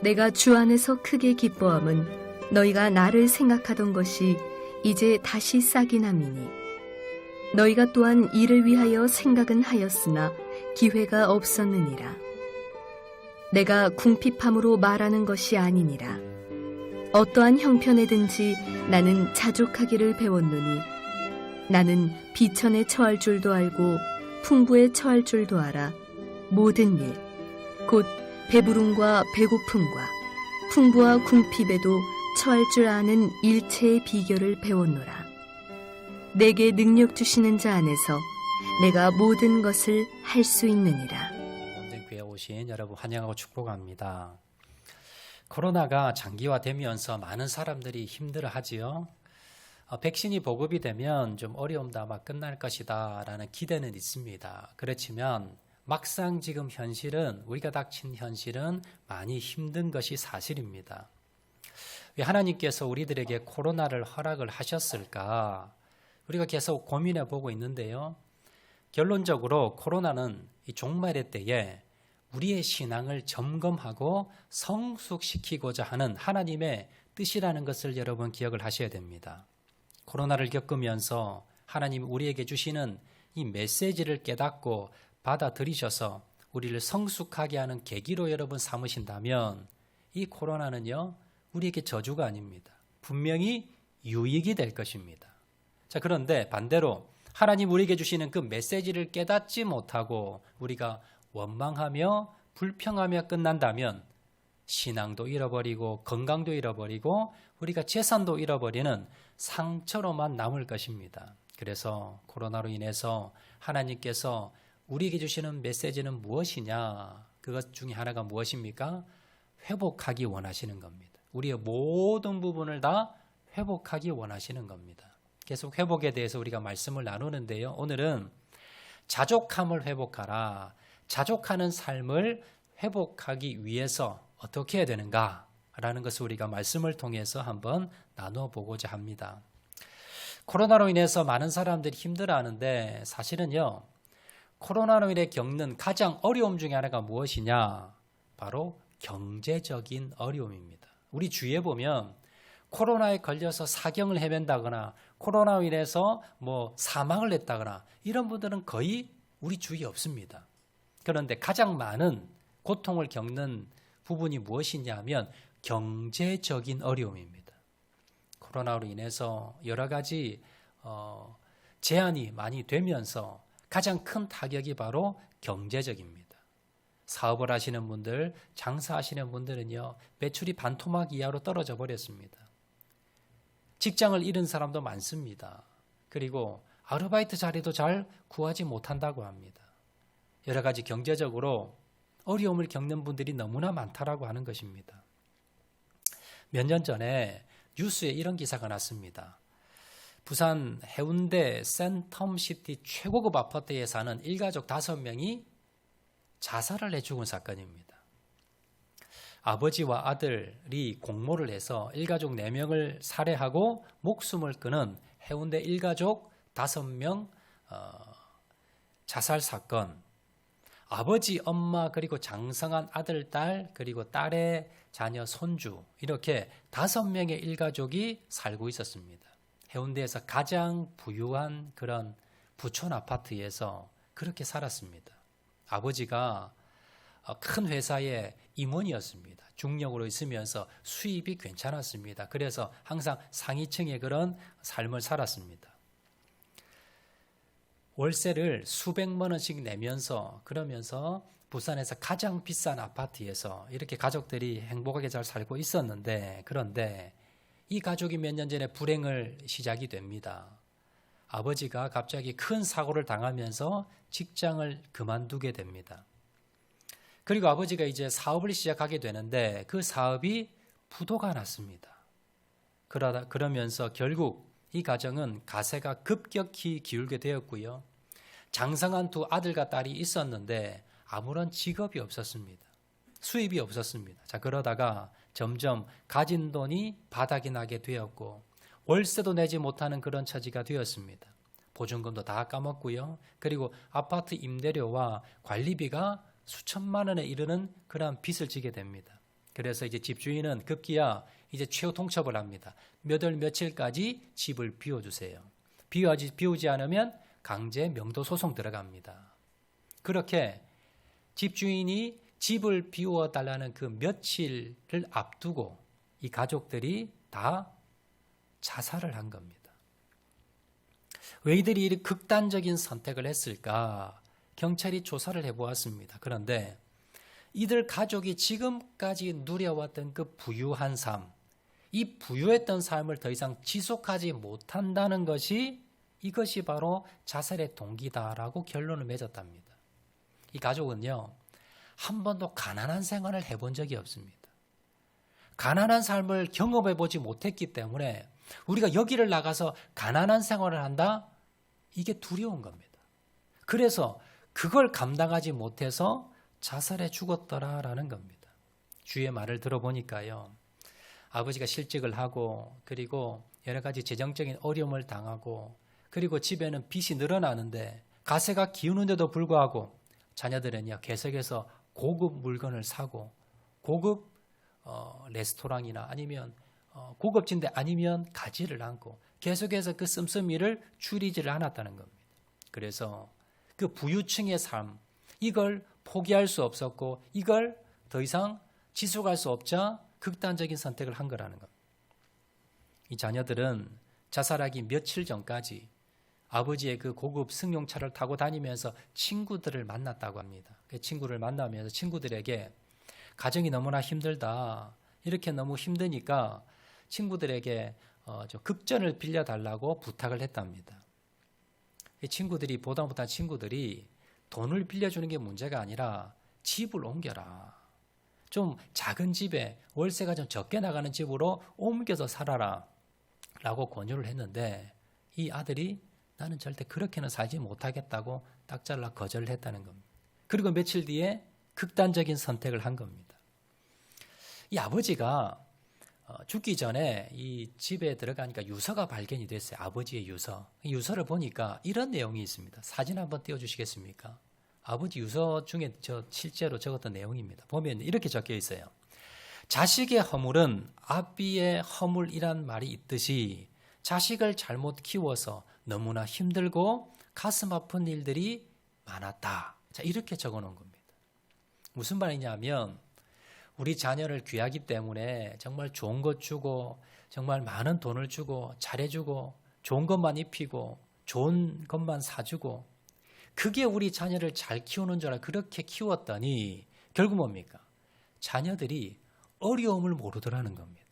내가 주 안에서 크게 기뻐함은 너희가 나를 생각하던 것이 이제 다시 싹이 남이니 너희가 또한 이를 위하여 생각은 하였으나 기회가 없었느니라. 내가 궁핍함으로 말하는 것이 아니니라. 어떠한 형편에든지 나는 자족하기를 배웠노니 나는 비천에 처할 줄도 알고 풍부에 처할 줄도 알아. 모든 일, 곧 배부름과 배고픔과 풍부와 궁핍에도 처할 줄 아는 일체의 비결을 배웠노라. 내게 능력 주시는 자 안에서 내가 모든 것을 할 수 있느니라. 교회에 오신 여러분 환영하고 축복합니다. 코로나가 장기화되면서 많은 사람들이 힘들어하지요. 백신이 보급이 되면 좀 어려움도 아마 끝날 것이다 라는 기대는 있습니다. 그렇지만 막상 지금 현실은, 우리가 닥친 현실은 많이 힘든 것이 사실입니다. 왜 하나님께서 우리들에게 코로나를 허락을 하셨을까? 우리가 계속 고민해 보고 있는데요. 결론적으로 코로나는 이 종말의 때에 우리의 신앙을 점검하고 성숙시키고자 하는 하나님의 뜻이라는 것을 여러분 기억을 하셔야 됩니다. 코로나를 겪으면서 하나님 우리에게 주시는 이 메시지를 깨닫고 받아들이셔서 우리를 성숙하게 하는 계기로 여러분 삼으신다면 이 코로나는요, 우리에게 저주가 아닙니다. 분명히 유익이 될 것입니다. 자, 그런데 반대로 하나님 우리에게 주시는 그 메시지를 깨닫지 못하고 우리가 원망하며 불평하며 끝난다면 신앙도 잃어버리고 건강도 잃어버리고 우리가 재산도 잃어버리는 상처로만 남을 것입니다. 그래서 코로나로 인해서 하나님께서 우리에게 주시는 메시지는 무엇이냐? 그것 중에 하나가 무엇입니까? 회복하기 원하시는 겁니다. 우리의 모든 부분을 다 회복하기 원하시는 겁니다. 계속 회복에 대해서 우리가 말씀을 나누는데요. 오늘은 자족함을 회복하라. 자족하는 삶을 회복하기 위해서 어떻게 해야 되는가라는 것을 우리가 말씀을 통해서 한번 나누어 보고자 합니다. 코로나로 인해서 많은 사람들이 힘들어하는데 사실은요, 코로나로 인해 겪는 가장 어려움 중에 하나가 무엇이냐? 바로 경제적인 어려움입니다. 우리 주위에 보면 코로나에 걸려서 사경을 헤맨다거나 코로나로 인해서 사망을 했다거나 이런 분들은 거의 우리 주위에 없습니다. 그런데 가장 많은 고통을 겪는 부분이 무엇이냐 하면 경제적인 어려움입니다. 코로나로 인해서 여러 가지 제한이 많이 되면서 가장 큰 타격이 바로 경제적입니다. 사업을 하시는 분들, 장사하시는 분들은요, 매출이 반토막 이하로 떨어져 버렸습니다. 직장을 잃은 사람도 많습니다. 그리고 아르바이트 자리도 잘 구하지 못한다고 합니다. 여러 가지 경제적으로 어려움을 겪는 분들이 너무나 많다라고 하는 것입니다. 몇 년 전에 뉴스에 이런 기사가 났습니다. 부산 해운대 센텀시티 최고급 아파트에 사는 일가족 5명이 자살을 해 죽은 사건입니다. 아버지와 아들이 공모를 해서 일가족 4명을 살해하고 목숨을 끊은 해운대 일가족 5명 자살 사건. 아버지, 엄마, 그리고 장성한 아들, 딸, 그리고 딸의 자녀, 손주 이렇게 5명의 일가족이 살고 있었습니다. 해운대에서 가장 부유한 그런 부촌 아파트에서 그렇게 살았습니다. 아버지가 큰 회사의 임원이었습니다. 중력으로 있으면서 수입이 괜찮았습니다. 그래서 항상 상위층의 그런 삶을 살았습니다. 월세를 수백만 원씩 내면서 그러면서 부산에서 가장 비싼 아파트에서 이렇게 가족들이 행복하게 잘 살고 있었는데, 그런데 이 가족이 몇 년 전에 불행을 시작이 됩니다. 아버지가 갑자기 큰 사고를 당하면서 직장을 그만두게 됩니다. 그리고 아버지가 이제 사업을 시작하게 되는데 그 사업이 부도가 났습니다. 그러면서 결국 이 가정은 가세가 급격히 기울게 되었고요. 장성한 2 아들과 딸이 있었는데 아무런 직업이 없었습니다. 수입이 없었습니다. 자, 그러다가 점점 가진 돈이 바닥이 나게 되었고 월세도 내지 못하는 그런 처지가 되었습니다. 보증금도 다 까먹고요. 그리고 아파트 임대료와 관리비가 수천만 원에 이르는 그런 빚을 지게 됩니다. 그래서 이제 집주인은 급기야 이제 최후 통첩을 합니다. 몇 월 며칠까지 집을 비워주세요. 비우지 않으면 강제 명도 소송 들어갑니다. 그렇게 집주인이 집을 비워달라는 그 며칠을 앞두고 이 가족들이 다 자살을 한 겁니다. 왜 이들이 이렇게 극단적인 선택을 했을까? 경찰이 조사를 해보았습니다. 그런데 이들 가족이 지금까지 누려왔던 그 부유한 삶, 이 부유했던 삶을 더 이상 지속하지 못한다는 것이 이것이 바로 자살의 동기다라고 결론을 맺었답니다. 이 가족은요, 한 번도 가난한 생활을 해본 적이 없습니다. 가난한 삶을 경험해 보지 못했기 때문에 우리가 여기를 나가서 가난한 생활을 한다? 이게 두려운 겁니다. 그래서 그걸 감당하지 못해서 자살해 죽었더라라는 겁니다. 주의 말을 들어보니까요, 아버지가 실직을 하고 그리고 여러 가지 재정적인 어려움을 당하고 그리고 집에는 빚이 늘어나는데 가세가 기우는데도 불구하고 자녀들은요, 계속해서 고급 물건을 사고 고급 레스토랑이나 아니면 고급진데 아니면 가지를 않고 계속해서 그 씀씀이를 줄이지를 않았다는 겁니다. 그래서 그 부유층의 삶, 이걸 포기할 수 없었고 이걸 더 이상 지속할 수 없자 극단적인 선택을 한 거라는 겁니다. 이 자녀들은 자살하기 며칠 전까지 아버지의 그 고급 승용차를 타고 다니면서 친구들을 만났다고 합니다. 그 친구를 만나면서 친구들에게 가정이 너무나 힘들다, 이렇게 너무 힘드니까 친구들에게 급전을 빌려달라고 부탁을 했답니다. 이 친구들이 보다 못한 친구들이 돈을 빌려주는 게 문제가 아니라 집을 옮겨라. 좀 작은 집에 월세가 좀 적게 나가는 집으로 옮겨서 살아라 라고 권유를 했는데 이 아들이 나는 절대 그렇게는 살지 못하겠다고 딱 잘라 거절을 했다는 겁니다. 그리고 며칠 뒤에 극단적인 선택을 한 겁니다. 이 아버지가 죽기 전에 이 집에 들어가니까 유서가 발견이 됐어요. 아버지의 유서. 이 유서를 보니까 이런 내용이 있습니다. 사진 한번 띄워주시겠습니까? 아버지 유서 중에 실제로 적었던 내용입니다. 보면 이렇게 적혀 있어요. 자식의 허물은 아비의 허물이란 말이 있듯이 자식을 잘못 키워서 너무나 힘들고 가슴 아픈 일들이 많았다. 자, 이렇게 적어 놓은 겁니다. 무슨 말이냐면 우리 자녀를 귀하기 때문에 정말 좋은 것 주고 정말 많은 돈을 주고 잘해주고 좋은 것만 입히고 좋은 것만 사주고 그게 우리 자녀를 잘 키우는 줄 알고 그렇게 키웠더니 결국 뭡니까? 자녀들이 어려움을 모르더라는 겁니다.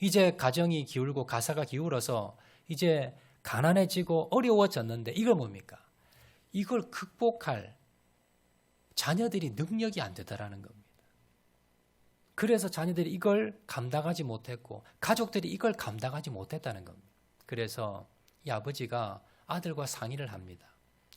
이제 가정이 기울고 가사가 기울어서 이제 가난해지고 어려워졌는데 이걸 뭡니까? 이걸 극복할 자녀들이 능력이 안 되더라는 겁니다. 그래서 자녀들이 이걸 감당하지 못했고 가족들이 이걸 감당하지 못했다는 겁니다. 그래서 이 아버지가 아들과 상의를 합니다.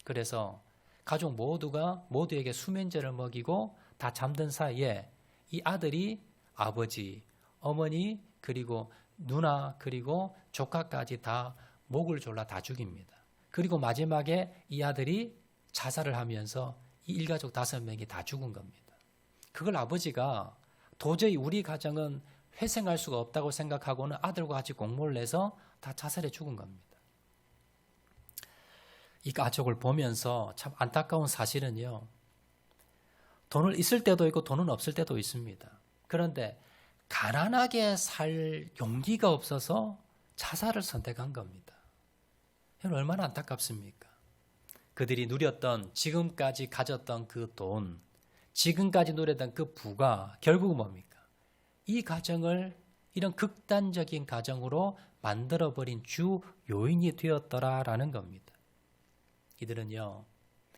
그래서 가족 모두에게 수면제를 먹이고 다 잠든 사이에 이 아들이 아버지, 어머니, 그리고 누나, 그리고 조카까지 다 목을 졸라 다 죽입니다. 그리고 마지막에 이 아들이 자살을 하면서 이 일가족 5명이 다 죽은 겁니다. 그걸 아버지가 도저히 우리 가정은 회생할 수가 없다고 생각하고는 아들과 같이 공모를 내서 다 자살해 죽은 겁니다. 이 가족을 보면서 참 안타까운 사실은요. 돈을 있을 때도 있고 돈은 없을 때도 있습니다. 그런데 가난하게 살 용기가 없어서 자살을 선택한 겁니다. 이건 얼마나 안타깝습니까? 그들이 누렸던 지금까지 가졌던 그 돈, 지금까지 누렸던 그 부가 결국은 뭡니까? 이 가정을 이런 극단적인 가정으로 만들어버린 주 요인이 되었더라라는 겁니다.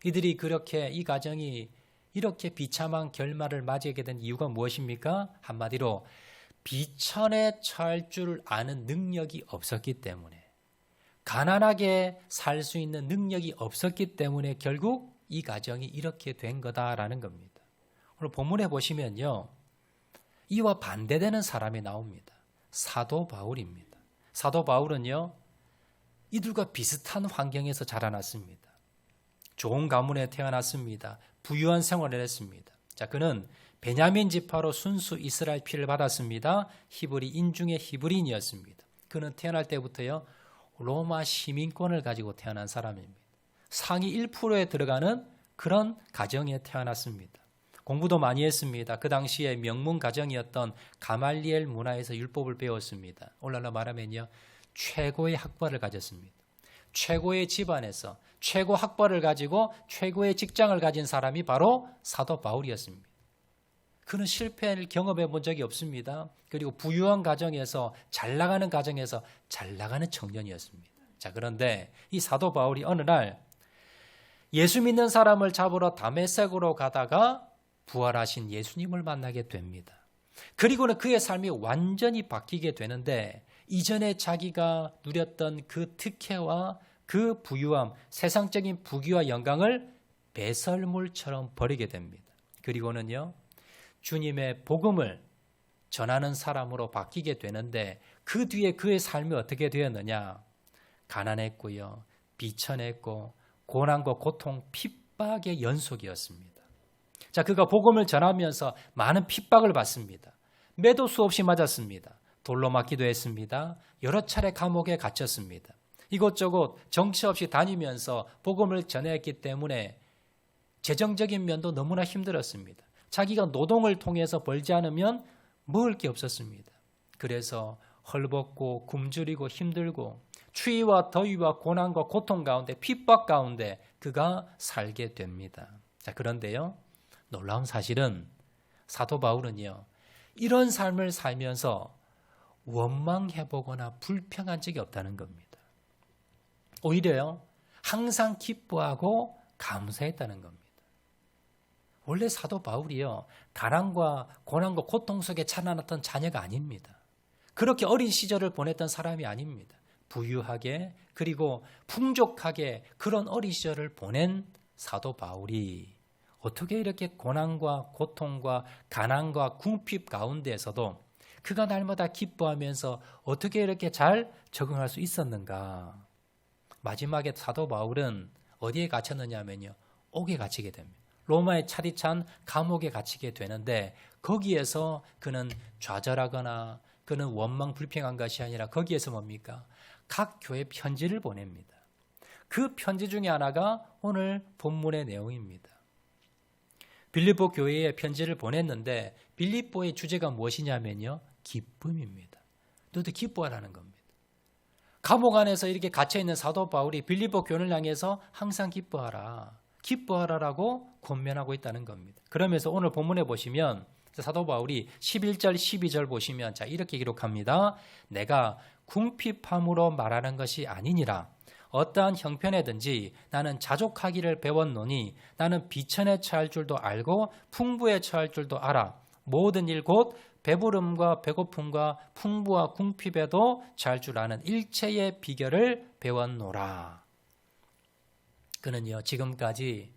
이들이 그렇게 이 가정이 이렇게 비참한 결말을 맞이하게 된 이유가 무엇입니까? 한마디로 비천에 처할 줄 아는 능력이 없었기 때문에, 가난하게 살 수 있는 능력이 없었기 때문에 결국 이 가정이 이렇게 된 거다라는 겁니다. 오늘 본문에 보시면요, 이와 반대되는 사람이 나옵니다. 사도 바울입니다. 사도 바울은요, 이들과 비슷한 환경에서 자라났습니다. 좋은 가문에 태어났습니다. 부유한 생활을 했습니다. 자, 그는 베냐민 지파로 순수 이스라엘 피를 받았습니다. 히브리 인중의 히브리인이었습니다. 그는 태어날 때부터요 로마 시민권을 가지고 태어난 사람입니다. 상위 1%에 들어가는 그런 가정에 태어났습니다. 공부도 많이 했습니다. 그 당시에 명문 가정이었던 가말리엘 문화에서 율법을 배웠습니다. 오늘날로 말하면요 최고의 학벌을 가졌습니다. 최고의 집안에서 최고 학벌을 가지고 최고의 직장을 가진 사람이 바로 사도 바울이었습니다. 그는 실패를 경험해 본 적이 없습니다. 그리고 부유한 가정에서 잘 나가는 가정에서 잘 나가는 청년이었습니다. 자, 그런데 이 사도 바울이 어느 날 예수 믿는 사람을 잡으러 다메섹으로 가다가 부활하신 예수님을 만나게 됩니다. 그리고는 그의 삶이 완전히 바뀌게 되는데 이전에 자기가 누렸던 그 특혜와 그 부유함, 세상적인 부귀와 영광을 배설물처럼 버리게 됩니다. 그리고는요 주님의 복음을 전하는 사람으로 바뀌게 되는데 그 뒤에 그의 삶이 어떻게 되었느냐? 가난했고요, 비천했고 고난과 고통, 핍박의 연속이었습니다. 자, 그가 복음을 전하면서 많은 핍박을 받습니다. 매도 수없이 맞았습니다. 돌로 맞기도 했습니다. 여러 차례 감옥에 갇혔습니다. 이곳저곳 정처 없이 다니면서 복음을 전했기 때문에 재정적인 면도 너무나 힘들었습니다. 자기가 노동을 통해서 벌지 않으면 먹을 게 없었습니다. 그래서 헐벗고 굶주리고 힘들고 추위와 더위와 고난과 고통 가운데 핍박 가운데 그가 살게 됩니다. 자, 그런데요 놀라운 사실은 사도 바울은요 이런 삶을 살면서 원망해보거나 불평한 적이 없다는 겁니다. 오히려요 항상 기뻐하고 감사했다는 겁니다. 원래 사도 바울이요 가난과 고난과 고통 속에 자라났던 자녀가 아닙니다. 그렇게 어린 시절을 보냈던 사람이 아닙니다. 부유하게 그리고 풍족하게 그런 어린 시절을 보낸 사도 바울이 어떻게 이렇게 고난과 고통과 가난과 궁핍 가운데에서도 그가 날마다 기뻐하면서 어떻게 이렇게 잘 적응할 수 있었는가? 마지막에 사도 바울은 어디에 갇혔느냐 하면요 옥에 갇히게 됩니다. 로마의 차디찬 감옥에 갇히게 되는데 거기에서 그는 좌절하거나 그는 원망 불평한 것이 아니라 거기에서 뭡니까? 각 교회 편지를 보냅니다. 그 편지 중에 하나가 오늘 본문의 내용입니다. 빌립보 교회에 편지를 보냈는데 빌립보의 주제가 무엇이냐면요 기쁨입니다. 너도 기뻐하라는 겁니다. 감옥 안에서 이렇게 갇혀있는 사도 바울이 빌립보 교회를 향해서 항상 기뻐하라라고 권면하고 있다는 겁니다. 그러면서 오늘 본문에 보시면 사도 바울이 11절 12절 보시면 자 이렇게 기록합니다. 내가 궁핍함으로 말하는 것이 아니니라. 어떠한 형편에든지 나는 자족하기를 배웠노니 나는 비천에 처할 줄도 알고 풍부에 처할 줄도 알아. 모든 일 곧 배부름과 배고픔과 풍부와 궁핍에도 처할 줄 아는 일체의 비결을 배웠노라. 그는요 지금까지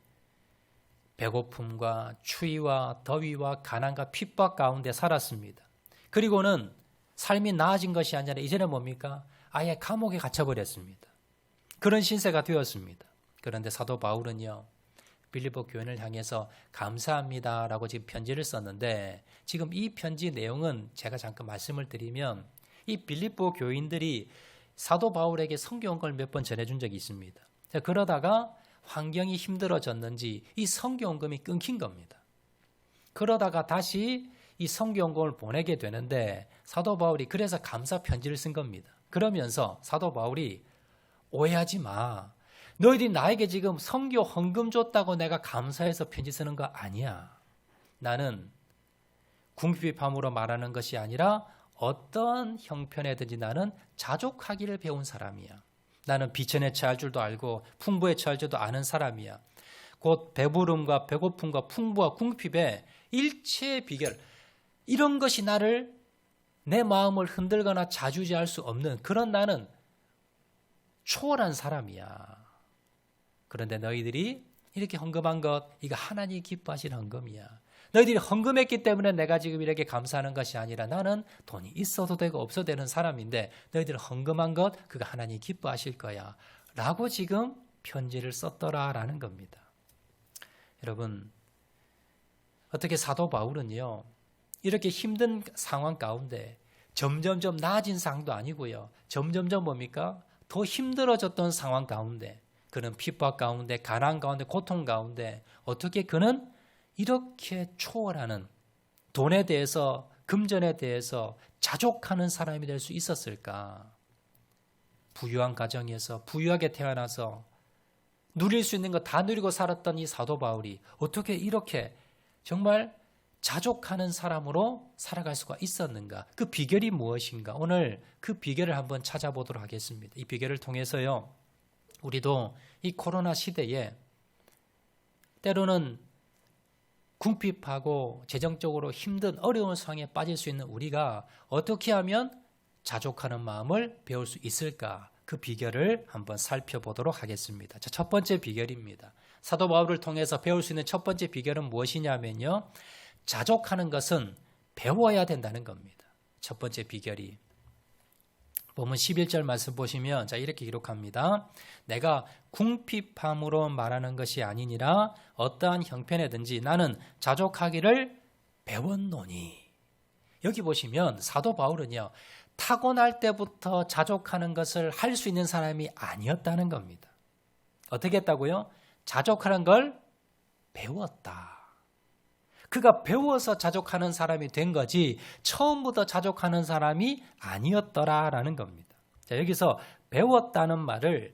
배고픔과 추위와 더위와 가난과 핍박 가운데 살았습니다. 그리고는 삶이 나아진 것이 아니라 이제는 뭡니까? 아예 감옥에 갇혀버렸습니다. 그런 신세가 되었습니다. 그런데 사도 바울은요 빌립보 교인을 향해서 감사합니다라고 지금 편지를 썼는데 지금 이 편지 내용은 제가 잠깐 말씀을 드리면 이 빌립보 교인들이 사도 바울에게 성경을 몇 번 전해준 적이 있습니다. 그러다가 환경이 힘들어졌는지 이 성경금이 끊긴 겁니다. 그러다가 다시 이 성경금을 보내게 되는데 사도 바울이 그래서 감사 편지를 쓴 겁니다. 그러면서 사도 바울이 오해하지 마. 너희들이 나에게 지금 선교 헌금 줬다고 내가 감사해서 편지 쓰는 거 아니야. 나는 궁핍함으로 말하는 것이 아니라 어떤 형편에든지 나는 자족하기를 배운 사람이야. 나는 비천에 처할 줄도 알고 풍부에 처할 줄도 아는 사람이야. 곧 배부름과 배고픔과 풍부와 궁핍의 일체의 비결 이런 것이 나를 내 마음을 흔들거나 좌지우지할 수 없는 그런 나는 초월한 사람이야. 그런데 너희들이 이렇게 헌금한 것 이거 하나님이 기뻐하시는 헌금이야. 너희들이 헌금했기 때문에 내가 지금 이렇게 감사하는 것이 아니라 나는 돈이 있어도 되고 없어도 되는 사람인데 너희들이 헌금한 것 그거 하나님이 기뻐하실 거야 라고 지금 편지를 썼더라라는 겁니다. 여러분 어떻게 사도 바울은요, 이렇게 힘든 상황 가운데 점점점 나아진 상황도 아니고요, 점점점 뭡니까? 더 힘들어졌던 상황 가운데, 그는 핍박 가운데, 가난 가운데, 고통 가운데 어떻게 그는 이렇게 초월하는, 돈에 대해서, 금전에 대해서 자족하는 사람이 될 수 있었을까? 부유한 가정에서 부유하게 태어나서 누릴 수 있는 거 다 누리고 살았던 이 사도 바울이 어떻게 이렇게 정말 자족하는 사람으로 살아갈 수가 있었는가? 그 비결이 무엇인가? 오늘 그 비결을 한번 찾아보도록 하겠습니다. 이 비결을 통해서요, 우리도 이 코로나 시대에 때로는 궁핍하고 재정적으로 힘든 어려운 상황에 빠질 수 있는 우리가 어떻게 하면 자족하는 마음을 배울 수 있을까? 그 비결을 한번 살펴보도록 하겠습니다. 자, 첫 번째 비결입니다. 사도 바울을 통해서 배울 수 있는 첫 번째 비결은 무엇이냐면요, 자족하는 것은 배워야 된다는 겁니다. 첫 번째 비결이. 본문 11절 말씀 보시면 자, 이렇게 기록합니다. 내가 궁핍함으로 말하는 것이 아니니라 어떠한 형편에든지 나는 자족하기를 배웠노니. 여기 보시면 사도 바울은요, 타고날 때부터 자족하는 것을 할 수 있는 사람이 아니었다는 겁니다. 어떻게 했다고요? 자족하는 걸 배웠다. 그가 배워서 자족하는 사람이 된 거지 처음부터 자족하는 사람이 아니었더라라는 겁니다. 자, 여기서 배웠다는 말을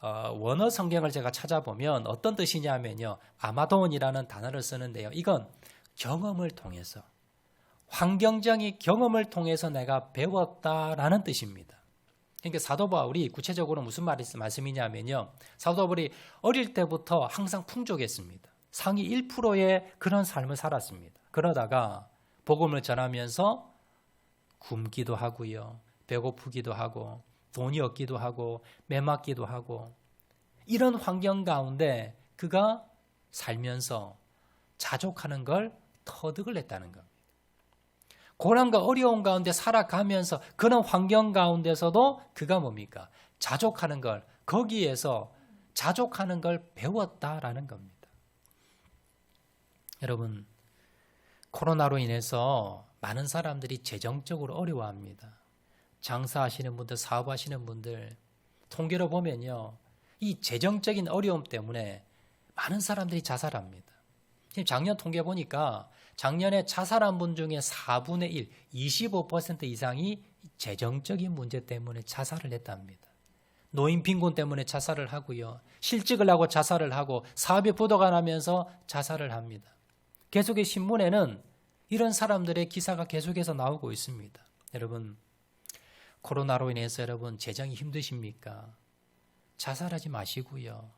원어 성경을 제가 찾아보면 어떤 뜻이냐면요, 아마돈이라는 단어를 쓰는데요, 이건 경험을 통해서, 환경적인 경험을 통해서 내가 배웠다라는 뜻입니다. 그러니까 사도 바울이 구체적으로 무슨 말씀이냐면요, 사도 바울이 어릴 때부터 항상 풍족했습니다. 상위 1%의 그런 삶을 살았습니다. 그러다가 복음을 전하면서 굶기도 하고요, 배고프기도 하고, 돈이 없기도 하고, 매맞기도 하고, 이런 환경 가운데 그가 살면서 자족하는 걸 터득을 했다는 겁니다. 고난과 어려움 가운데 살아가면서 그런 환경 가운데서도 그가 뭡니까? 자족하는 걸, 거기에서 자족하는 걸 배웠다라는 겁니다. 여러분, 코로나로 인해서 많은 사람들이 재정적으로 어려워합니다. 장사하시는 분들, 사업하시는 분들, 통계로 보면요, 이 재정적인 어려움 때문에 많은 사람들이 자살합니다. 지금 작년 통계 보니까 작년에 자살한 분 중에 4분의 1, 25% 이상이 재정적인 문제 때문에 자살을 했답니다. 노인 빈곤 때문에 자살을 하고요, 실직을 하고 자살을 하고, 사업이 부도가 나면서 자살을 합니다. 계속해 신문에는 이런 사람들의 기사가 계속해서 나오고 있습니다. 여러분, 코로나로 인해서 여러분 재정이 힘드십니까? 자살하지 마시고요,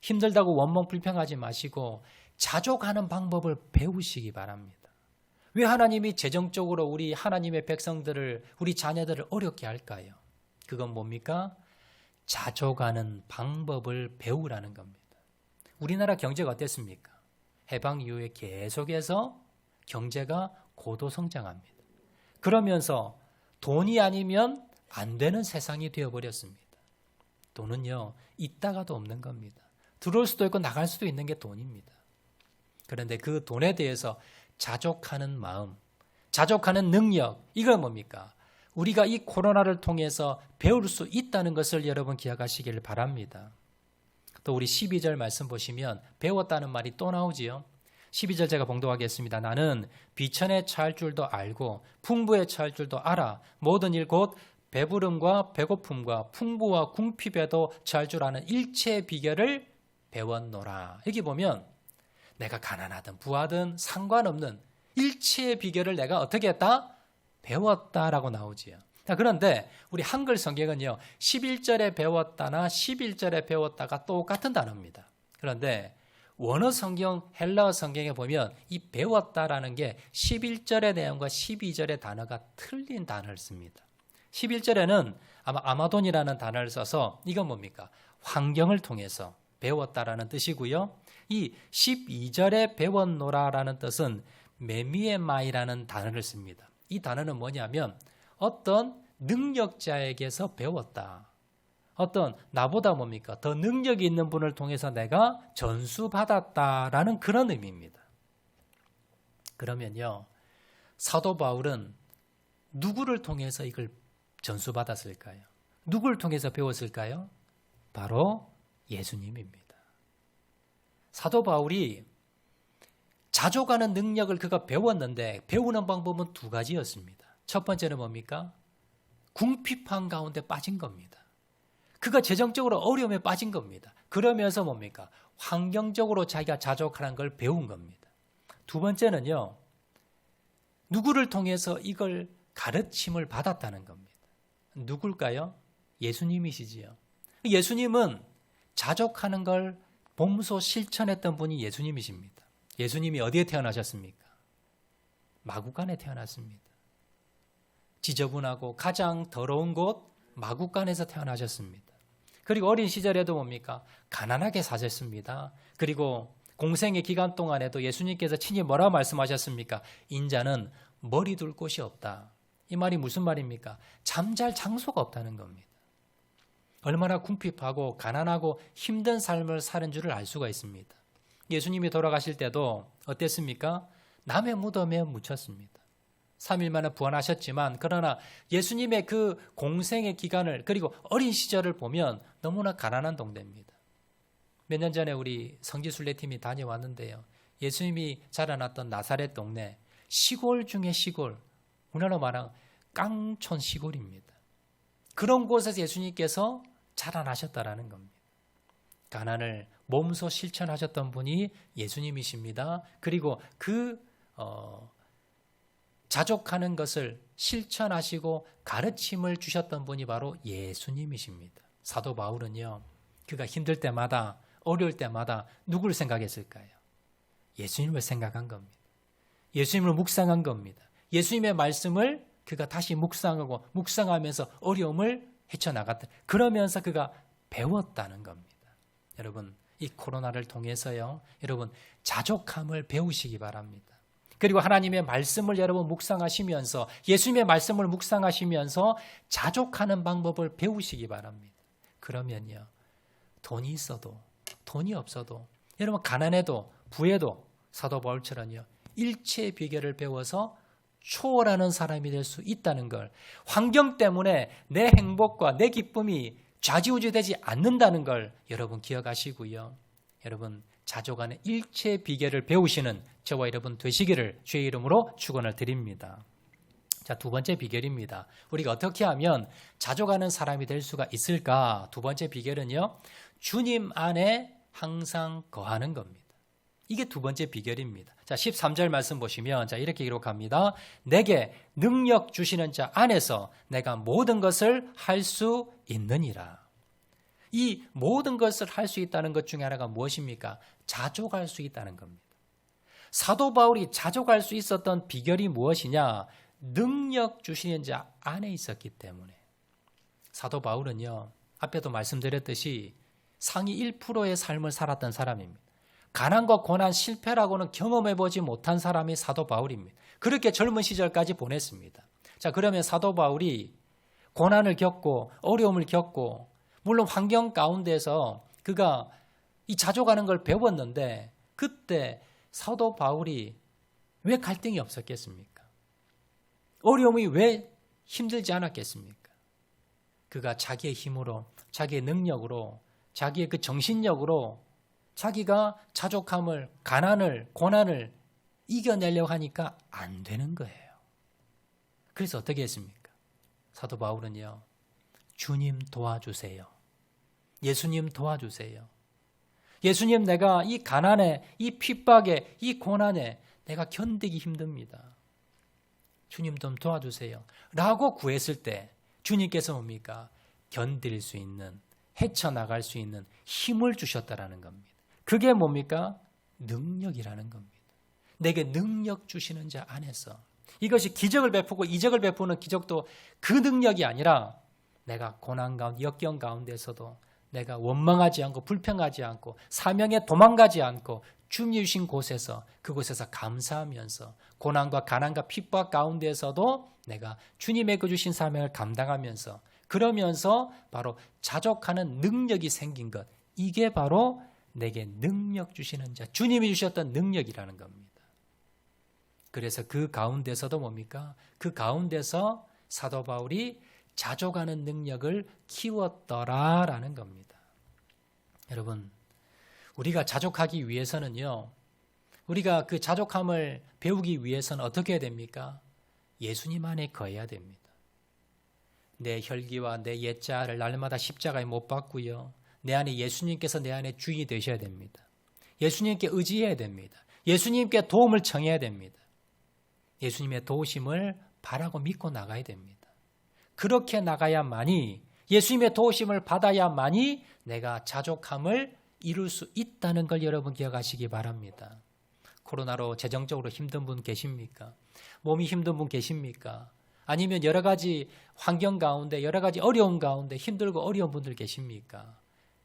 힘들다고 원망 불평하지 마시고 자족하는 방법을 배우시기 바랍니다. 왜 하나님이 재정적으로 우리 하나님의 백성들을, 우리 자녀들을 어렵게 할까요? 그건 뭡니까? 자족하는 방법을 배우라는 겁니다. 우리나라 경제가 어땠습니까? 해방 이후에 계속해서 경제가 고도 성장합니다. 그러면서 돈이 아니면 안 되는 세상이 되어버렸습니다. 돈은요, 있다가도 없는 겁니다. 들어올 수도 있고 나갈 수도 있는 게 돈입니다. 그런데 그 돈에 대해서 자족하는 마음, 자족하는 능력, 이건 뭡니까? 우리가 이 코로나를 통해서 배울 수 있다는 것을 여러분 기억하시길 바랍니다. 또 우리 12절 말씀 보시면 배웠다는 말이 또 나오지요. 12절 제가 봉독하겠습니다. 나는 비천에 처할 줄도 알고 풍부에 처할 줄도 알아. 모든 일 곧 배부름과 배고픔과 풍부와 궁핍에도 처할 줄 아는 일체의 비결을 배웠노라. 여기 보면 내가 가난하든 부하든 상관없는 일체의 비결을 내가 어떻게 했다? 배웠다라고 나오지요. 자, 그런데 우리 한글 성경은요, 11절에 배웠다나 11절에 배웠다가 똑같은 단어입니다. 그런데 원어 성경, 헬라어 성경에 보면 이 배웠다라는 게 11절의 내용과 12절의 단어가 틀린 단어를 씁니다. 11절에는 아마 아마돈이라는 단어를 써서 이건 뭡니까? 환경을 통해서 배웠다라는 뜻이고요. 이 12절에 배웠노라라는 뜻은 메미에마이라는 단어를 씁니다. 이 단어는 뭐냐면 어떤 능력자에게서 배웠다. 어떤 나보다 뭡니까? 더 능력이 있는 분을 통해서 내가 전수받았다라는 그런 의미입니다. 그러면요, 사도 바울은 누구를 통해서 이걸 전수받았을까요? 누구를 통해서 배웠을까요? 바로 예수님입니다. 사도 바울이 자족하는 능력을 그가 배웠는데 배우는 방법은 두 가지였습니다. 첫 번째는 뭡니까? 궁핍한 가운데 빠진 겁니다. 그가 재정적으로 어려움에 빠진 겁니다. 그러면서 뭡니까? 환경적으로 자기가 자족하는 걸 배운 겁니다. 두 번째는요, 누구를 통해서 이걸 가르침을 받았다는 겁니다. 누굴까요? 예수님이시지요. 예수님은 자족하는 걸 몸소 실천했던 분이 예수님이십니다. 예수님이 어디에 태어나셨습니까? 마구간에 태어났습니다. 지저분하고 가장 더러운 곳 마구간에서 태어나셨습니다. 그리고 어린 시절에도 뭡니까? 가난하게 사셨습니다. 그리고 공생의 기간 동안에도 예수님께서 친히 뭐라고 말씀하셨습니까? 인자는 머리 둘 곳이 없다. 이 말이 무슨 말입니까? 잠잘 장소가 없다는 겁니다. 얼마나 궁핍하고 가난하고 힘든 삶을 사는 줄을 알 수가 있습니다. 예수님이 돌아가실 때도 어땠습니까? 남의 무덤에 묻혔습니다. 3일 만에 부활하셨지만 그러나 예수님의 그 공생의 기간을 그리고 어린 시절을 보면 너무나 가난한 동네입니다. 몇 년 전에 우리 성지순례팀이 다녀왔는데요. 예수님이 자라났던 나사렛 동네, 시골 중에 시골, 우리나라로 말하면 깡촌 시골입니다. 그런 곳에서 예수님께서 자라나셨다라는 겁니다. 가난을 몸소 실천하셨던 분이 예수님이십니다. 그리고 그 자족하는 것을 실천하시고 가르침을 주셨던 분이 바로 예수님이십니다. 사도 바울은요, 그가 힘들 때마다 어려울 때마다 누구를 생각했을까요? 예수님을 생각한 겁니다. 예수님을 묵상한 겁니다. 예수님의 말씀을 그가 다시 묵상하고 묵상하면서 어려움을 헤쳐나갔다. 그러면서 그가 배웠다는 겁니다. 여러분, 이 코로나를 통해서요, 여러분 자족함을 배우시기 바랍니다. 그리고 하나님의 말씀을 여러분 묵상하시면서 예수님의 말씀을 묵상하시면서 자족하는 방법을 배우시기 바랍니다. 그러면요, 돈이 있어도 돈이 없어도 여러분 가난해도 부해도 사도 바울처럼요, 일체의 비결을 배워서 초월하는 사람이 될 수 있다는 걸, 환경 때문에 내 행복과 내 기쁨이 좌지우지되지 않는다는 걸 여러분 기억하시고요. 여러분 자족하는 일체의 비결을 배우시는 저와 여러분 되시기를 주의 이름으로 축원을 드립니다. 자, 두 번째 비결입니다. 우리가 어떻게 하면 자족하는 사람이 될 수가 있을까? 두 번째 비결은요, 주님 안에 항상 거하는 겁니다. 이게 두 번째 비결입니다. 자, 13절 말씀 보시면 자, 이렇게 기록합니다. 내게 능력 주시는 자 안에서 내가 모든 것을 할 수 있느니라. 이 모든 것을 할 수 있다는 것 중에 하나가 무엇입니까? 자족할 수 있다는 겁니다. 사도 바울이 자족할 수 있었던 비결이 무엇이냐? 능력 주시는 자 안에 있었기 때문에. 사도 바울은요, 앞에도 말씀드렸듯이 상위 1%의 삶을 살았던 사람입니다. 가난과 고난, 실패라고는 경험해보지 못한 사람이 사도 바울입니다. 그렇게 젊은 시절까지 보냈습니다. 자, 그러면 사도 바울이 고난을 겪고 어려움을 겪고 물론 환경 가운데서 그가 이 자족하는 걸 배웠는데 그때 사도 바울이 왜 갈등이 없었겠습니까? 어려움이 왜 힘들지 않았겠습니까? 그가 자기의 힘으로, 자기의 능력으로, 자기의 그 정신력으로 자기가 자족함을, 가난을, 고난을 이겨내려고 하니까 안 되는 거예요. 그래서 어떻게 했습니까? 사도 바울은요, 주님 도와주세요. 예수님 도와주세요. 예수님, 내가 이 가난에, 이 핍박에, 이 고난에 내가 견디기 힘듭니다. 주님 좀 도와주세요. 라고 구했을 때 주님께서 뭡니까? 견딜 수 있는, 헤쳐나갈 수 있는 힘을 주셨다라는 겁니다. 그게 뭡니까? 능력이라는 겁니다. 내게 능력 주시는 자 안에서. 이것이 기적을 베푸고 이적을 베푸는 기적도 그 능력이 아니라 내가 고난 가운데, 역경 가운데서도 내가 원망하지 않고 불평하지 않고 사명에 도망가지 않고 주님이 주신 곳에서 그곳에서 감사하면서 고난과 가난과 핍박 가운데서도 내가 주님의 그 주신 사명을 감당하면서 그러면서 바로 자족하는 능력이 생긴 것. 이게 바로 내게 능력 주시는 자, 주님이 주셨던 능력이라는 겁니다. 그래서 그 가운데서도 뭡니까? 그 가운데서 사도 바울이 자족하는 능력을 키웠더라라는 겁니다. 여러분, 우리가 자족하기 위해서는요, 우리가 그 자족함을 배우기 위해서는 어떻게 해야 됩니까? 예수님 안에 거해야 됩니다. 내 혈기와 내 옛자를 날마다 십자가에 못 박고요. 내 안에 예수님께서 내 안에 주인이 되셔야 됩니다. 예수님께 의지해야 됩니다. 예수님께 도움을 청해야 됩니다. 예수님의 도우심을 바라고 믿고 나가야 됩니다. 그렇게 나가야만이, 예수님의 도우심을 받아야만이 내가 자족함을 이룰 수 있다는 걸 여러분 기억하시기 바랍니다. 코로나로 재정적으로 힘든 분 계십니까? 몸이 힘든 분 계십니까? 아니면 여러 가지 환경 가운데, 여러 가지 어려움 가운데 힘들고 어려운 분들 계십니까?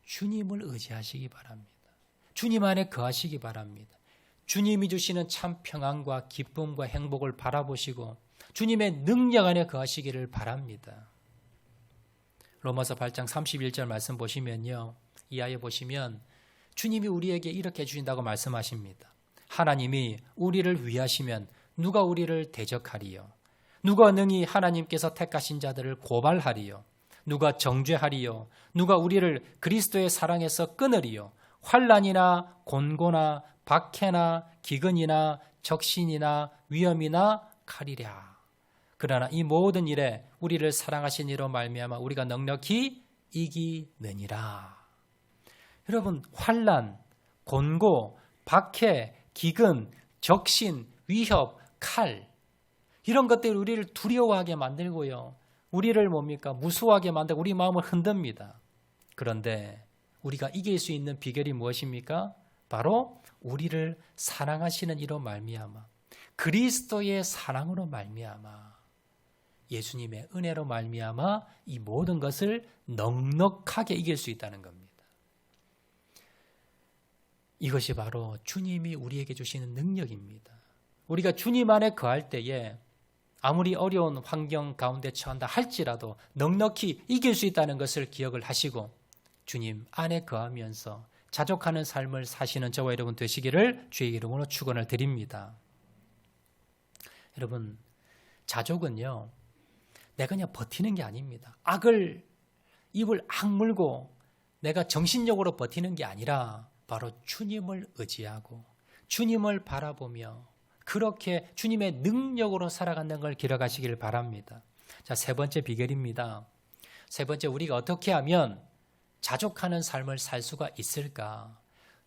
주님을 의지하시기 바랍니다. 주님 안에 거하시기 바랍니다. 주님이 주시는 참 평안과 기쁨과 행복을 바라보시고 주님의 능력 안에 거하시기를 바랍니다. 로마서 8장 31절 말씀 보시면요, 이하에 보시면 주님이 우리에게 이렇게 주신다고 말씀하십니다. 하나님이 우리를 위하시면 누가 우리를 대적하리요? 누가 능히 하나님께서 택하신 자들을 고발하리요? 누가 정죄하리요? 누가 우리를 그리스도의 사랑에서 끊으리요? 환난이나 곤고나 박해나 기근이나 적신이나 위험이나 칼이랴. 그러나 이 모든 일에 우리를 사랑하신 이로 말미암아 우리가 넉넉히 이기느니라. 여러분, 환난, 곤고, 박해, 기근, 적신, 위협, 칼, 이런 것들이 우리를 두려워하게 만들고요, 우리를 뭡니까? 무수하게 만들고 우리 마음을 흔듭니다. 그런데 우리가 이길 수 있는 비결이 무엇입니까? 바로 우리를 사랑하시는 이로 말미암아, 그리스도의 사랑으로 말미암아, 예수님의 은혜로 말미암아 이 모든 것을 넉넉하게 이길 수 있다는 겁니다. 이것이 바로 주님이 우리에게 주시는 능력입니다. 우리가 주님 안에 거할 때에 아무리 어려운 환경 가운데 처한다 할지라도 넉넉히 이길 수 있다는 것을 기억을 하시고 주님 안에 거하면서 자족하는 삶을 사시는 저와 여러분 되시기를 주의 이름으로 축원을 드립니다. 여러분, 자족은요, 내가 그냥 버티는 게 아닙니다. 악을 입을 악물고 내가 정신력으로 버티는 게 아니라 바로 주님을 의지하고 주님을 바라보며 그렇게 주님의 능력으로 살아가는 걸 기억하시길 바랍니다. 자, 세 번째 비결입니다. 세 번째, 우리가 어떻게 하면 자족하는 삶을 살 수가 있을까?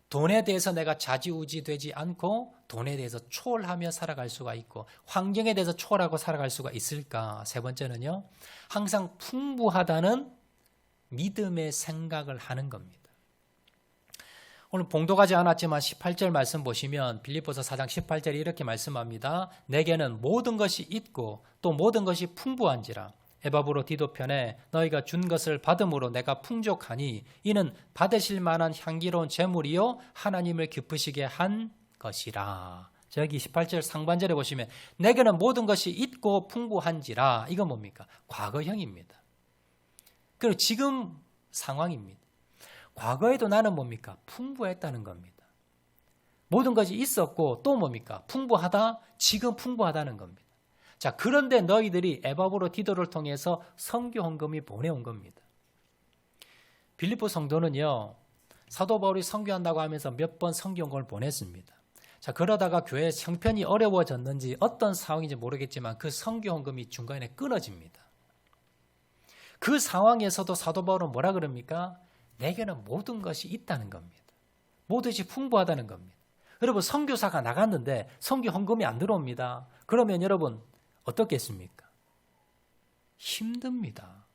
돈에 대해서 내가 좌지우지 되지 않고 돈에 대해서 초월하며 살아갈 수가 있고 환경에 대해서 초월하고 살아갈 수가 있을까? 세 번째는요, 항상 풍부하다는 믿음의 생각을 하는 겁니다. 오늘 봉독하지 않았지만 18절 말씀 보시면 빌립보서 4장 18절에 이렇게 말씀합니다. 내게는 모든 것이 있고 또 모든 것이 풍부한지라. 에바브로 디도편에 너희가 준 것을 받음으로 내가 풍족하니 이는 받으실 만한 향기로운 제물이요 하나님을 기쁘시게 한 것이라. 저기 18절 상반절에 보시면 내게는 모든 것이 있고 풍부한지라. 이건 뭡니까? 과거형입니다. 그리고 지금 상황입니다. 과거에도 나는 뭡니까? 풍부했다는 겁니다. 모든 것이 있었고 또 뭡니까? 풍부하다? 지금 풍부하다는 겁니다. 자, 그런데 너희들이 에바브로 디도를 통해서 선교 헌금이 보내온 겁니다. 빌립보 성도는요, 사도 바울이 선교한다고 하면서 몇 번 선교 헌금을 보냈습니다. 자, 그러다가 교회 형편이 어려워졌는지 어떤 상황인지 모르겠지만 그 선교 헌금이 중간에 끊어집니다. 그 상황에서도 사도 바울은 뭐라 그럽니까? 내게는 모든 것이 있다는 겁니다. 모든 것이 풍부하다는 겁니다. 여러분, 선교사가 나갔는데 선교 헌금이 안 들어옵니다. 그러면 여러분 어떻겠습니까? 힘듭니다.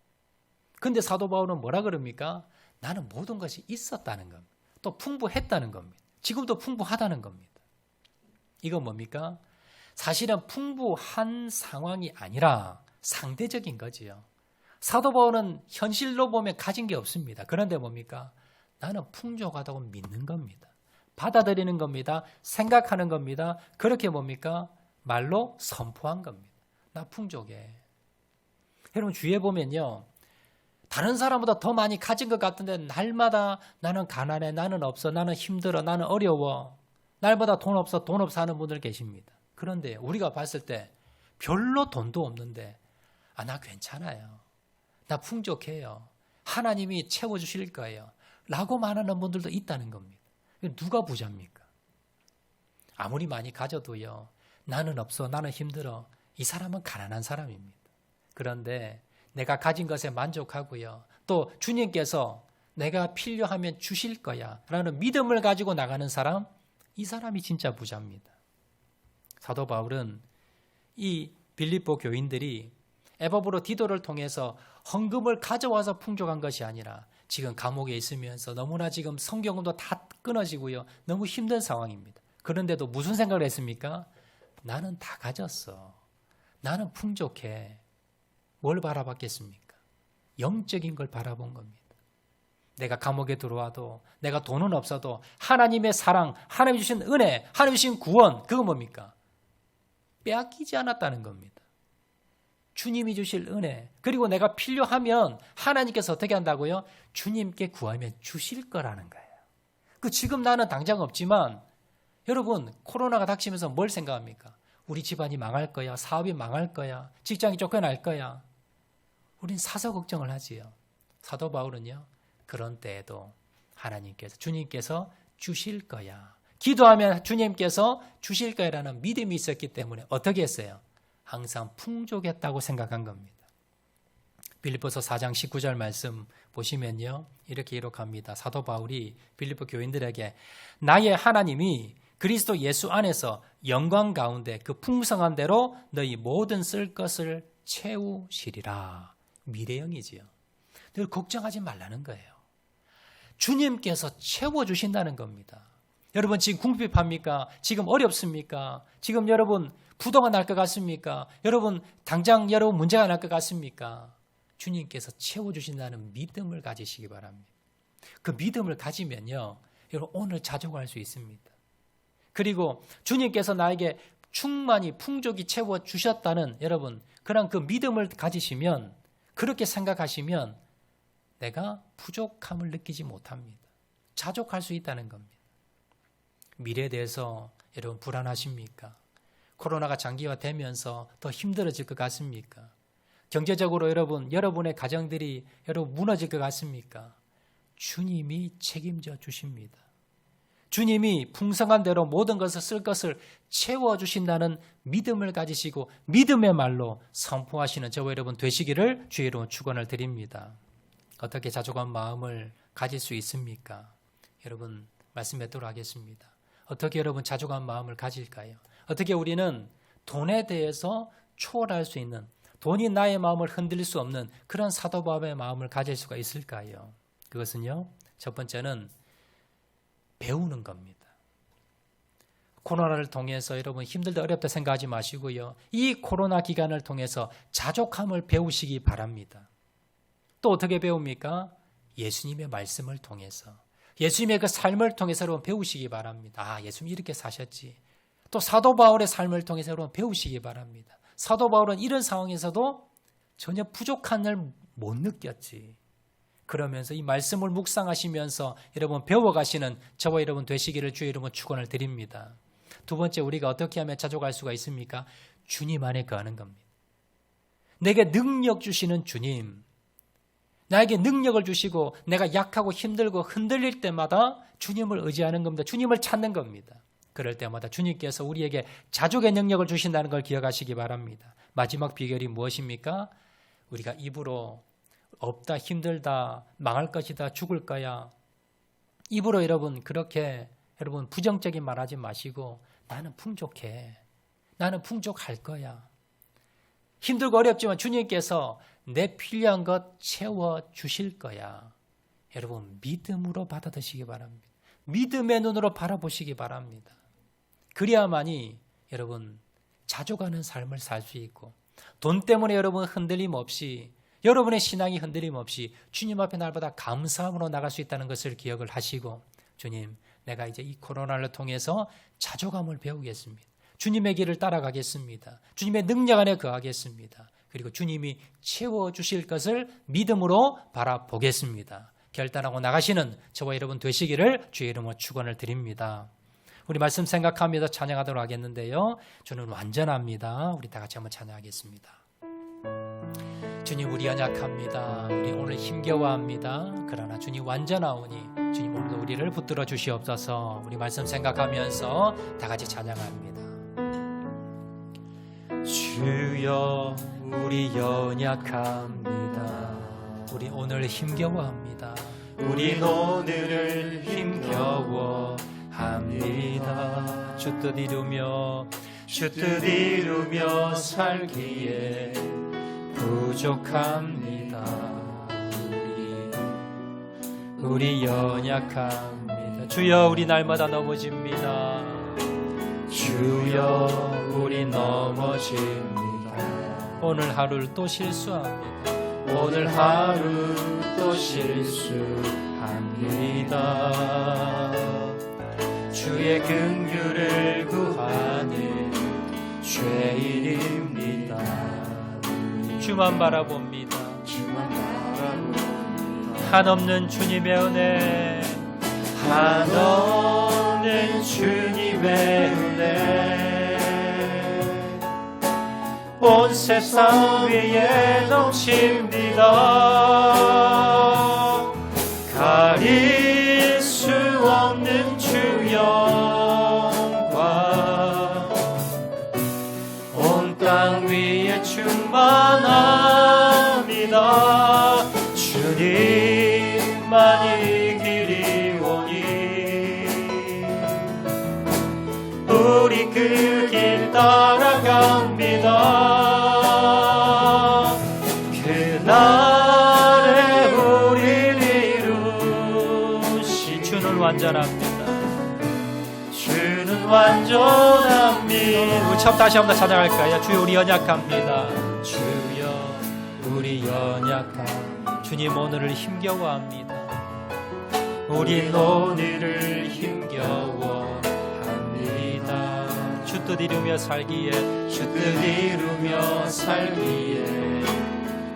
그런데 사도 바울은 뭐라 그럽니까? 나는 모든 것이 있었다는 겁니다. 또 풍부했다는 겁니다. 지금도 풍부하다는 겁니다. 이건 뭡니까? 사실은 풍부한 상황이 아니라 상대적인 거지요. 사도 바울은 현실로 보면 가진 게 없습니다. 그런데 뭡니까? 나는 풍족하다고 믿는 겁니다. 받아들이는 겁니다. 생각하는 겁니다. 그렇게 뭡니까? 말로 선포한 겁니다. 나 풍족해. 여러분, 주위에 보면요, 다른 사람보다 더 많이 가진 것 같은데 날마다 나는 가난해, 나는 없어, 나는 힘들어, 나는 어려워, 날보다 돈 없어 하는 분들 계십니다. 그런데 우리가 봤을 때 별로 돈도 없는데 나 괜찮아요. 나 풍족해요. 하나님이 채워주실 거예요. 라고 말하는 분들도 있다는 겁니다. 누가 부자입니까? 아무리 많이 가져도요. 나는 없어. 나는 힘들어. 이 사람은 가난한 사람입니다. 그런데 내가 가진 것에 만족하고요. 또 주님께서 내가 필요하면 주실 거야 라는 믿음을 가지고 나가는 사람, 이 사람이 진짜 부자입니다. 사도 바울은 이 빌립보 교인들이 에베브로 디도를 통해서 헌금을 가져와서 풍족한 것이 아니라 지금 감옥에 있으면서 너무나 지금 성경도 다 끊어지고요. 너무 힘든 상황입니다. 그런데도 무슨 생각을 했습니까? 나는 다 가졌어. 나는 풍족해. 뭘 바라봤겠습니까? 영적인 걸 바라본 겁니다. 내가 감옥에 들어와도 내가 돈은 없어도 하나님의 사랑, 하나님 주신 은혜, 하나님 주신 구원, 그건 뭡니까? 빼앗기지 않았다는 겁니다. 주님이 주실 은혜, 그리고 내가 필요하면 하나님께서 어떻게 한다고요? 주님께 구하면 주실 거라는 거예요. 지금 나는 당장 없지만 여러분 코로나가 닥치면서 뭘 생각합니까? 우리 집안이 망할 거야, 사업이 망할 거야, 직장이 쫓겨날 거야. 우린 사서 걱정을 하지요. 사도 바울은요. 그런 때에도 하나님께서, 주님께서 주실 거야. 기도하면 주님께서 주실 거야라는 믿음이 있었기 때문에 어떻게 했어요? 항상 풍족했다고 생각한 겁니다. 빌립보서 4장 19절 말씀 보시면요. 이렇게 기록합니다. 사도 바울이 빌립보 교인들에게 나의 하나님이 그리스도 예수 안에서 영광 가운데 그 풍성한 대로 너희 모든 쓸 것을 채우시리라. 미래형이지요. 늘 걱정하지 말라는 거예요. 주님께서 채워주신다는 겁니다. 여러분 지금 궁핍합니까? 지금 어렵습니까? 지금 여러분 부도가 날 것 같습니까? 여러분 당장 여러분 문제가 날 것 같습니까? 주님께서 채워주신다는 믿음을 가지시기 바랍니다. 그 믿음을 가지면요. 여러분 오늘 자족할 수 있습니다. 그리고 주님께서 나에게 충만히 풍족히 채워주셨다는 여러분 그런 그 믿음을 가지시면 그렇게 생각하시면 내가 부족함을 느끼지 못합니다. 자족할 수 있다는 겁니다. 미래에 대해서 여러분 불안하십니까? 코로나가 장기화되면서 더 힘들어질 것 같습니까? 경제적으로 여러분의 가정들이 여러분 무너질 것 같습니까? 주님이 책임져 주십니다. 주님이 풍성한 대로 모든 것을 쓸 것을 채워주신다는 믿음을 가지시고 믿음의 말로 선포하시는 저와 여러분 되시기를 주의 이름으로 축원을 드립니다. 어떻게 자족한 마음을 가질 수 있습니까? 여러분 말씀하도록 하겠습니다. 어떻게 여러분 자족한 마음을 가질까요? 어떻게 우리는 돈에 대해서 초월할 수 있는, 돈이 나의 마음을 흔들릴 수 없는 그런 사도 바울의 마음을 가질 수가 있을까요? 그것은요, 첫 번째는 배우는 겁니다. 코로나를 통해서 여러분 힘들다 어렵다 생각하지 마시고요. 이 코로나 기간을 통해서 자족함을 배우시기 바랍니다. 또 어떻게 배웁니까? 예수님의 말씀을 통해서, 예수님의 그 삶을 통해서 여러분 배우시기 바랍니다. 예수님이 이렇게 사셨지. 또 사도 바울의 삶을 통해서 여러분 배우시기 바랍니다. 사도 바울은 이런 상황에서도 전혀 부족함을 못 느꼈지. 그러면서 이 말씀을 묵상하시면서 여러분 배워가시는 저와 여러분 되시기를 주의 이름으로 축원을 드립니다. 두 번째, 우리가 어떻게 하면 자족할 수가 있습니까? 주님 안에 거하는 겁니다. 내게 능력 주시는 주님, 나에게 능력을 주시고 내가 약하고 힘들고 흔들릴 때마다 주님을 의지하는 겁니다. 주님을 찾는 겁니다. 그럴 때마다 주님께서 우리에게 자족의 능력을 주신다는 걸 기억하시기 바랍니다. 마지막 비결이 무엇입니까? 우리가 입으로 없다, 힘들다, 망할 것이다, 죽을 거야. 입으로 여러분 그렇게 여러분 부정적인 말 하지 마시고 나는 풍족해. 나는 풍족할 거야. 힘들고 어렵지만 주님께서 내 필요한 것 채워주실 거야. 여러분 믿음으로 받아드시기 바랍니다. 믿음의 눈으로 바라보시기 바랍니다. 그래야만이 여러분 자족하는 삶을 살 수 있고 돈 때문에 여러분 흔들림 없이 여러분의 신앙이 흔들림 없이 주님 앞에 날마다 감사함으로 나갈 수 있다는 것을 기억을 하시고 주님 내가 이제 이 코로나를 통해서 자족함을 배우겠습니다. 주님의 길을 따라가겠습니다. 주님의 능력 안에 거하겠습니다. 그리고 주님이 채워주실 것을 믿음으로 바라보겠습니다. 결단하고 나가시는 저와 여러분 되시기를 주의 이름으로 축원을 드립니다. 우리 말씀 생각하면서 찬양하도록 하겠는데요. 주는 완전합니다. 우리 다 같이 한번 찬양하겠습니다. 주님, 우리 연약합니다. 우리 오늘 힘겨워합니다. 그러나 주님 완전하오니 주님 오늘도 우리를 붙들어 주시옵소서. 우리 말씀 생각하면서 다 같이 찬양합니다. 주여, 우리 연약합니다. 우리 오늘 힘겨워합니다. 우리 오늘을 힘겨워합니다. 주 뜻 이루며 살기에 부족합니다. 우리 연약합니다. 주여, 우리 날마다 넘어집니다. 주여, 우리 넘어집니다. 오늘 하루를 또 실수합니다. 오늘 하루 또 실수합니다. 주의 긍휼을 구하는 죄인입니다. 주만 바라봅니다. 한없는 주님의 은혜, 한없는 주님의 은혜, 온 세상 위에 넘칩니다. 가릴 수 없는 주 영광, 온 땅 위에 충만합니다. 주님만이 길이 오니 우리 그 길 따라갑니다. 그날에 우리를 이루시. 주는 완전합니다. 주는 완전합니다. 우리 처음 다시 한번 찬양할까요? 주여, 우리 연약합니다. 주여, 우리 연약합니다. 주님 오늘을 힘겨워합니다. 우린 오늘을 힘겨워합니다. 주 뜻 이루며 살기에, 주 뜻 이루며 살기에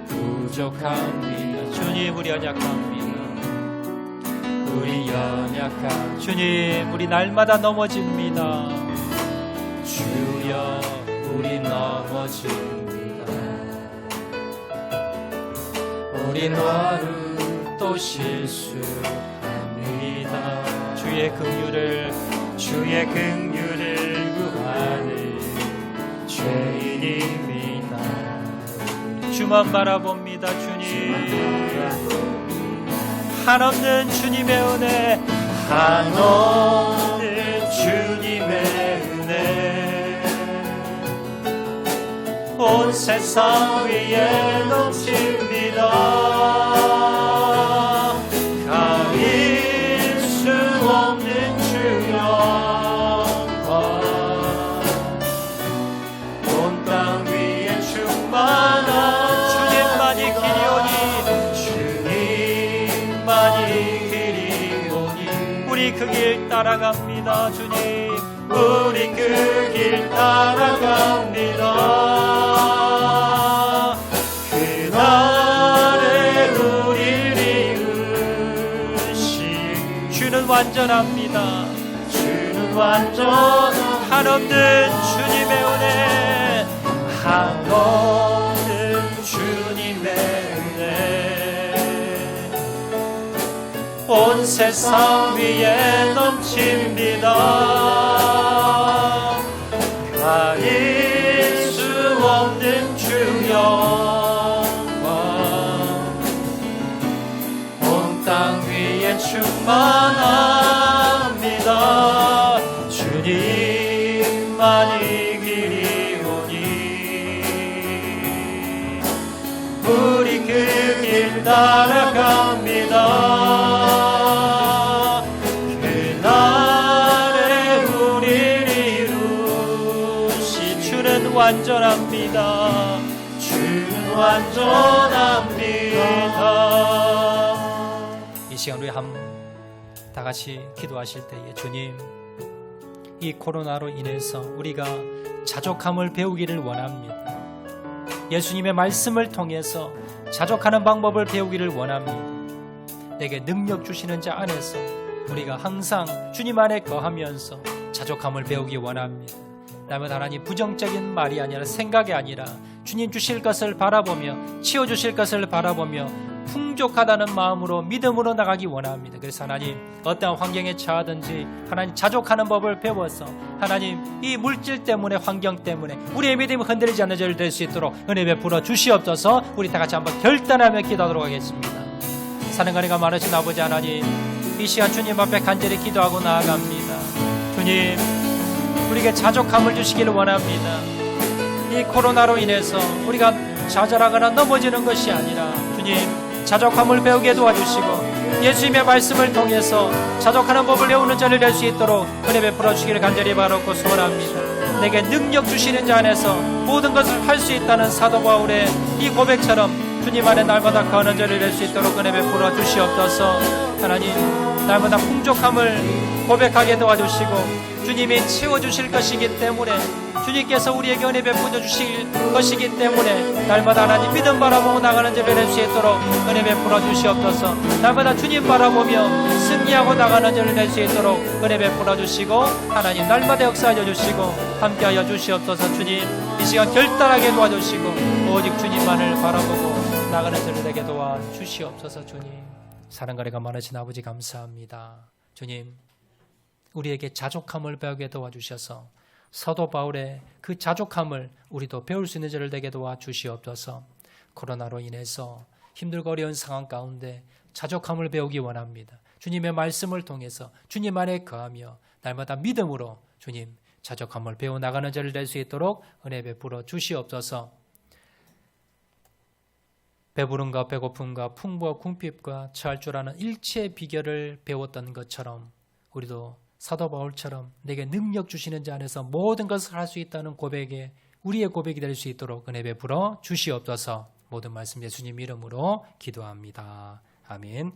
부족합니다. 주님, 우리 연약합니다. 우리 연약한 주님, 우리 날마다 넘어집니다. 주여, 우리 넘어집니다. 우린 하루 또 실수합니다. 주의 긍휼을 구하는 죄인입니다. 주만 바라봅니다. 주님, 한없는 주님의 은혜, 한없는 주님의 은혜, 온 세상 위에 넘칩니다. 가릴 수 없는 주 영광, 온 땅 위에 충만한 주님만이 길이 오니 우리 그 길 따라갑니다. 주님, 우리 그 길 따라갑니다. 그날에 우리를 이루시. 주는 완전합니다. 주는 완전합니다. 한없는 주님의 은혜, 한없는 주님의 은혜, 온 세상 위에 넘칩니다. 가릴 수 없는 주 영광, 온 땅 위에 충만합니다. 주님만이 길이 오니 우리 그 길 따라갑니다. 그날에 우리를 이루시. 주는 완전합니다. 주는 완전합니다. 이 시간 우리 다 같이 기도하실 때에, 주님, 이 코로나로 인해서 우리가 자족함을 배우기를 원합니다. 예수님의 말씀을 통해서 자족하는 방법을 배우기를 원합니다. 내게 능력 주시는 자 안에서 우리가 항상 주님 안에 거하면서 자족함을 배우기 원합니다. 날마다 하나님 부정적인 말이 아니라 생각이 아니라 주님 주실 것을 바라보며 치워주실 것을 바라보며 풍족하다는 마음으로 믿음으로 나가기 원합니다. 그래서 하나님 어떠한 환경에 처하든지 하나님 자족하는 법을 배워서 하나님 이 물질 때문에 환경 때문에 우리의 믿음이 흔들리지 않는 저를 될 수 있도록 은혜 베풀어 주시옵소서. 우리 다 같이 한번 결단하며 기도하도록 하겠습니다. 사랑하니가 많으신 아버지 하나님, 이 시간 주님 앞에 간절히 기도하고 나아갑니다. 주님, 우리에게 자족함을 주시기를 원합니다. 이 코로나로 인해서 우리가 좌절하거나 넘어지는 것이 아니라 주님, 자족함을 배우게 도와주시고 예수님의 말씀을 통해서 자족하는 법을 배우는 자를 될 수 있도록 은혜 베풀어 주시기를 간절히 바라고 소원합니다. 내게 능력 주시는 자 안에서 모든 것을 할 수 있다는 사도 바울의 이 고백처럼 주님 안에 날마다 거하는 자를 될 수 있도록 은혜 베풀어 주시옵소서. 하나님, 날마다 풍족함을 고백하게 도와주시고 주님이 채워주실 것이기 때문에 주님께서 우리에게 은혜 베풀어 주실 것이기 때문에 날마다 하나님 믿음 바라보고 나가는 자를 될 수 있도록 은혜 베풀어 주시옵소서. 날마다 주님 바라보며 승리하고 나가는 자를 될 수 있도록 은혜 베풀어 주시고 하나님 날마다 역사하여 주시고 함께하여 주시옵소서. 주님, 이 시간 결단하게 도와주시고 오직 주님만을 바라보고 나가는 자를 되게 도와주시옵소서. 주님, 사랑가리가 많으신 아버지 감사합니다. 주님, 우리에게 자족함을 배우게 도와주셔서 사도 바울의 그 자족함을 우리도 배울 수 있는 자를 되게 도와주시옵소서. 코로나로 인해서 힘들고 어려운 상황 가운데 자족함을 배우기 원합니다. 주님의 말씀을 통해서 주님 안에 거하며 날마다 믿음으로 주님 자족함을 배워나가는 자를 될 수 있도록 은혜 베풀어 주시옵소서. 배부름과 배고픔과 풍부와 궁핍과 처할 줄 아는 일체의 비결을 배웠던 것처럼 우리도 사도 바울처럼 내게 능력 주시는 자 안에서 모든 것을 할 수 있다는 고백에 우리의 고백이 될 수 있도록 은혜 베풀어 주시옵소서. 모든 말씀 예수님 이름으로 기도합니다. 아멘.